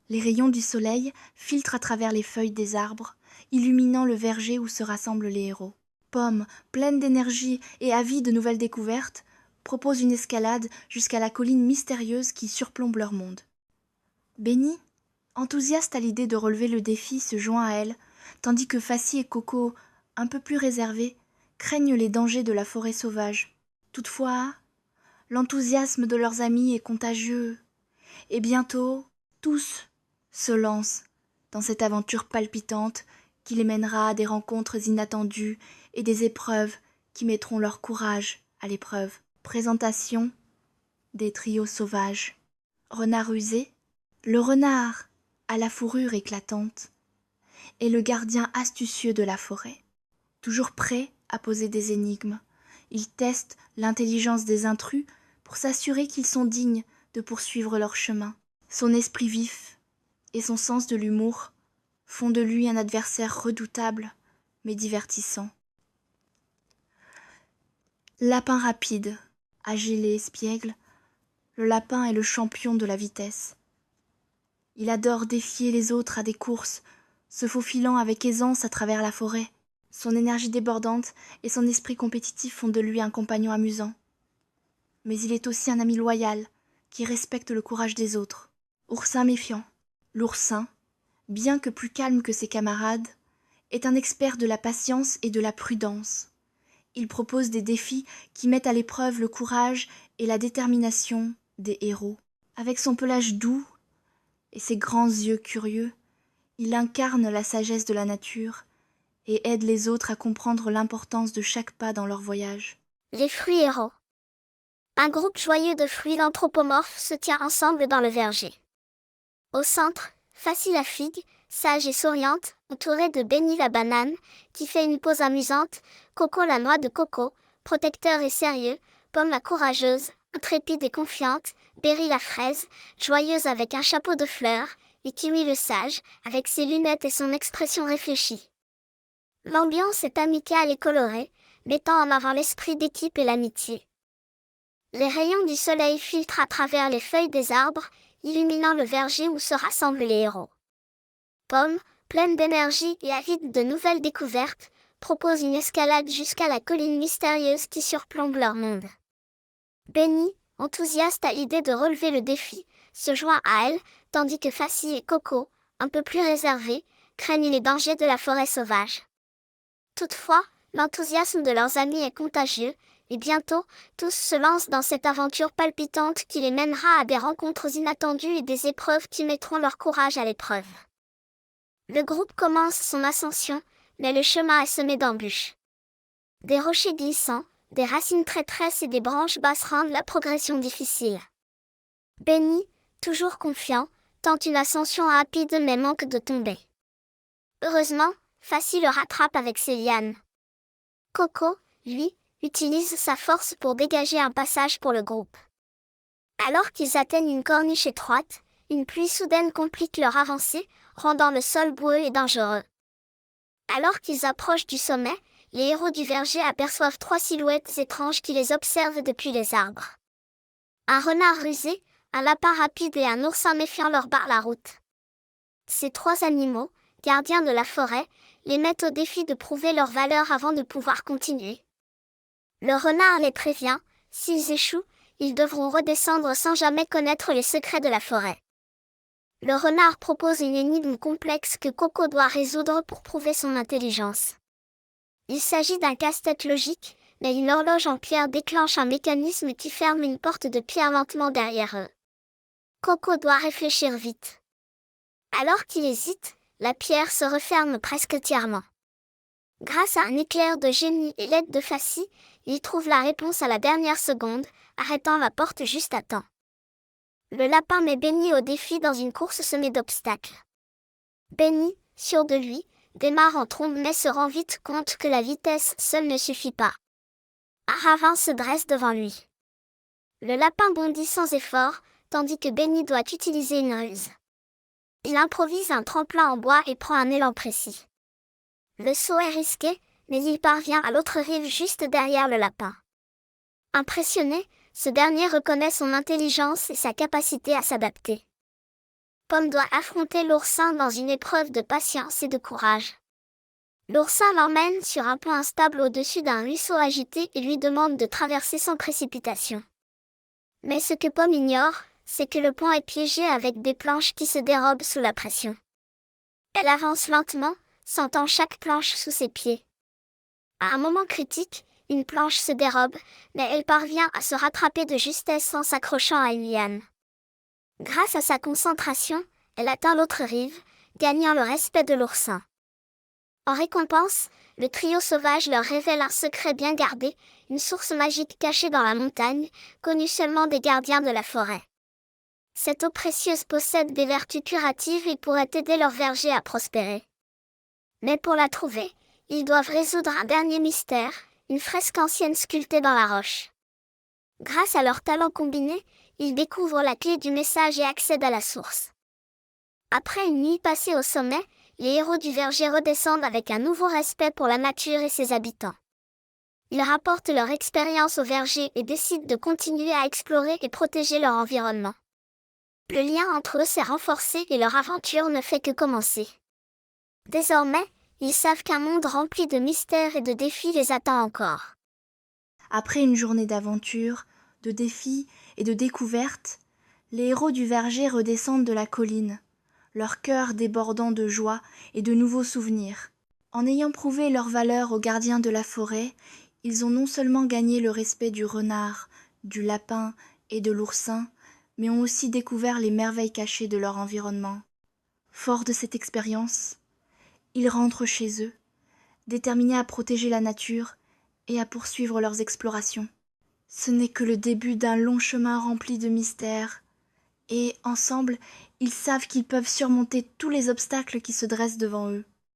Les rayons du soleil filtrent à travers les feuilles des arbres, illuminant le verger où se rassemblent les héros. Pomme, pleine d'énergie et avide de nouvelles découvertes, propose une escalade jusqu'à la colline mystérieuse qui surplombe leur monde. Benny, enthousiaste à l'idée de relever le défi, se joint à elle, tandis que Facy et Coco, un peu plus réservés, craignent les dangers de la forêt sauvage. Toutefois, l'enthousiasme de leurs amis est contagieux, et bientôt, tous se lancent dans cette aventure palpitante qui les mènera à des rencontres inattendues et des épreuves qui mettront leur courage à l'épreuve. Présentation des trios sauvages. Renard rusé, le renard à la fourrure éclatante, est le gardien astucieux de la forêt. Toujours prêt à poser des énigmes, il teste l'intelligence des intrus pour s'assurer qu'ils sont dignes de poursuivre leur chemin. Son esprit vif et son sens de l'humour font de lui un adversaire redoutable mais divertissant. Lapin rapide, agile et espiègle, le lapin est le champion de la vitesse. Il adore défier les autres à des courses, se faufilant avec aisance à travers la forêt. Son énergie débordante et son esprit compétitif font de lui un compagnon amusant. Mais il est aussi un ami loyal, qui respecte le courage des autres. Oursin méfiant. L'oursin, bien que plus calme que ses camarades, est un expert de la patience et de la prudence. Il propose des défis qui mettent à l'épreuve le courage et la détermination des héros. Avec son pelage doux et ses grands yeux curieux, il incarne la sagesse de la nature et aide les autres à comprendre l'importance de chaque pas dans leur voyage. Les fruits errants. Un groupe joyeux de fruits anthropomorphes se tient ensemble dans le verger. Au centre, Facy la figue, sage et souriante, entourée de Benny la banane, qui fait une pose amusante, Coco la noix de coco, protecteur et sérieux, Pomme la courageuse, intrépide et confiante, Berry la fraise, joyeuse avec un chapeau de fleurs, et Kiwi le sage, avec ses lunettes et son expression réfléchie. L'ambiance est amicale et colorée, mettant en avant l'esprit d'équipe et l'amitié. Les rayons du soleil filtrent à travers les feuilles des arbres, illuminant le verger où se rassemblent les héros. Pomme, pleine d'énergie et avide de nouvelles découvertes, propose une escalade jusqu'à la colline mystérieuse qui surplombe leur monde. Benny, enthousiaste à l'idée de relever le défi, se joint à elle, tandis que Facy et Coco, un peu plus réservés, craignent les dangers de la forêt sauvage. Toutefois, l'enthousiasme de leurs amis est contagieux, et bientôt, tous se lancent dans cette aventure palpitante qui les mènera à des rencontres inattendues et des épreuves qui mettront leur courage à l'épreuve. Le groupe commence son ascension, mais le chemin est semé d'embûches. Des rochers glissants, des racines traîtresses et des branches basses rendent la progression difficile. Benny, toujours confiant, tente une ascension rapide mais manque de tomber. Heureusement, Facy le rattrape avec ses lianes. Coco, lui, utilise sa force pour dégager un passage pour le groupe. Alors qu'ils atteignent une corniche étroite, une pluie soudaine complique leur avancée, rendant le sol boueux et dangereux. Alors qu'ils approchent du sommet, les héros du verger aperçoivent trois silhouettes étranges qui les observent depuis les arbres. Un renard rusé, un lapin rapide et un oursin méfiant leur barrent la route. Ces trois animaux, gardiens de la forêt, les mettent au défi de prouver leur valeur avant de pouvoir continuer. Le renard les prévient, s'ils échouent, ils devront redescendre sans jamais connaître les secrets de la forêt. Le renard propose une énigme complexe que Coco doit résoudre pour prouver son intelligence. Il s'agit d'un casse-tête logique, mais une horloge en pierre déclenche un mécanisme qui ferme une porte de pierre lentement derrière eux. Coco doit réfléchir vite. Alors qu'il hésite, la pierre se referme presque entièrement. Grâce à un éclair de génie et l'aide de Facy, il trouve la réponse à la dernière seconde, arrêtant la porte juste à temps. Le lapin met Benny au défi dans une course semée d'obstacles. Benny, sûr de lui, démarre en trombe mais se rend vite compte que la vitesse seule ne suffit pas. Un ravin se dresse devant lui. Le lapin bondit sans effort, tandis que Benny doit utiliser une ruse. Il improvise un tremplin en bois et prend un élan précis. Le saut est risqué, mais il parvient à l'autre rive juste derrière le lapin. Impressionné, ce dernier reconnaît son intelligence et sa capacité à s'adapter. Pomme doit affronter l'oursin dans une épreuve de patience et de courage. L'oursin l'emmène sur un pont instable au-dessus d'un ruisseau agité et lui demande de traverser sans précipitation. Mais ce que Pomme ignore, c'est que le pont est piégé avec des planches qui se dérobent sous la pression. Elle avance lentement, sentant chaque planche sous ses pieds. À un moment critique, une planche se dérobe, mais elle parvient à se rattraper de justesse en s'accrochant à une liane. Grâce à sa concentration, elle atteint l'autre rive, gagnant le respect de l'oursin. En récompense, le trio sauvage leur révèle un secret bien gardé, une source magique cachée dans la montagne, connue seulement des gardiens de la forêt. Cette eau précieuse possède des vertus curatives et pourrait aider leur verger à prospérer. Mais pour la trouver, ils doivent résoudre un dernier mystère, une fresque ancienne sculptée dans la roche. Grâce à leurs talents combinés, ils découvrent la clé du message et accèdent à la source. Après une nuit passée au sommet, les héros du verger redescendent avec un nouveau respect pour la nature et ses habitants. Ils rapportent leur expérience au verger et décident de continuer à explorer et protéger leur environnement. Le lien entre eux s'est renforcé et leur aventure ne fait que commencer. Désormais, ils savent qu'un monde rempli de mystères et de défis les attend encore. Après une journée d'aventure, de défis et de découvertes, les héros du verger redescendent de la colline, leur cœur débordant de joie et de nouveaux souvenirs. En ayant prouvé leur valeur aux gardiens de la forêt, ils ont non seulement gagné le respect du renard, du lapin et de l'oursin, mais ont aussi découvert les merveilles cachées de leur environnement. Forts de cette expérience, ils rentrent chez eux, déterminés à protéger la nature et à poursuivre leurs explorations. Ce n'est que le début d'un long chemin rempli de mystères, et ensemble, ils savent qu'ils peuvent surmonter tous les obstacles qui se dressent devant eux.